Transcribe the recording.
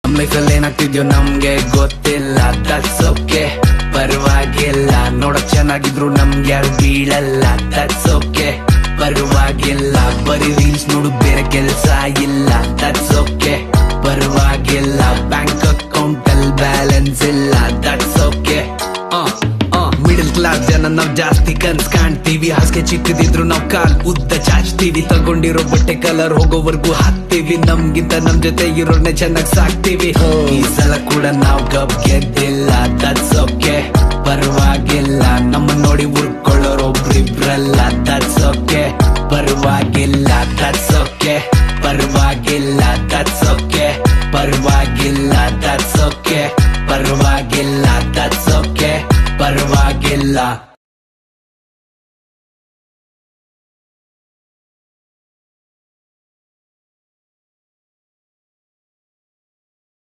ನಮ್ ಲೈಫಲ್ಲಿ ಏನಾಗ್ತಿದ್ಯೋ ನಮ್ಗೆ ಗೊತ್ತಿಲ್ಲ, ದಟ್ಸ್ ಓಕೆ ಪರವಾಗಿಲ್ಲ. ನೋಡಕ್ ಚೆನ್ನಾಗಿದ್ರು ನಮ್ಗೆ ಯಾರು ಬೀಳಲ್ಲ, ದಟ್ಸ್ ಓಕೆ ಪರವಾಗಿಲ್ಲ. ಬರೀ ರೀಲ್ಸ್ ನೋಡು ಬೇರೆ ಕೆಲ್ಸ ಇಲ್ಲ, ದಟ್ಸ್ ಓಕೆ ಪರವಾಗಿಲ್ಲ. ಬ್ಯಾಂಕ್ ಅಕೌಂಟ್ ಅಲ್ಲಿ ಬ್ಯಾಲೆನ್ಸ್ ಇಲ್ಲ, ದಟ್ಸ್ ಓಕೆ. ಮಿಡಲ್ ಕ್ಲಾಸ್ ಜನ ನಾವ್ ಜಾಸ್ತಿ ಕನ್ಸ್ ಕಾಣ್ತೀವಿ, ಹಾಸಿಗೆ ಚಿಕ್ಕದಿದ್ರು ನಾವ್ ಕಾಲ್ ಉದ್ದ ಚಾಚ್ತೀವಿ. ತಗೊಂಡಿರೋ ಬಟ್ಟೆ ಕಲರ್ ಹೋಗೋವರ್ಗೂ ಹಾಕ್ತಿವಿ, ನಮ್ಗಿಂತ ನಮ್ ಜೊತೆ ಇರೋರ್ನೆ ಚೆನ್ನಾಗ್ ಸಾಕ್ತಿವಿ. ಈ ಸಲ ಕೂಡ ನಾವ್ ಕಪ್ ಗೆದ್ದಿಲ್ಲ, ದಟ್ಸ್ ಓಕೆ ಪರವಾಗಿಲ್ಲ. ನಮ್ಮ ನೋಡಿ ಉರ್ಕೊಳ್ಳೋರು ಒಬ್ರಿಬ್ರಲ್ಲ, ದಟ್ಸ್ ಓಕೆ ಪರವಾಗಿಲ್ಲ. ದಟ್ಸ್ ಓಕೆ ಪರವಾಗಿಲ್ಲ, ದಟ್ಸ್ ಓಕೆ ಪರವಾಗಿಲ್ಲ. ದಟ್ಸ್ ಓಕೆ ಪರವಾಗಿಲ್ಲ, ದಟ್ಸ್ ಓಕೆ ಪರವಾಗಿಲ್ಲ.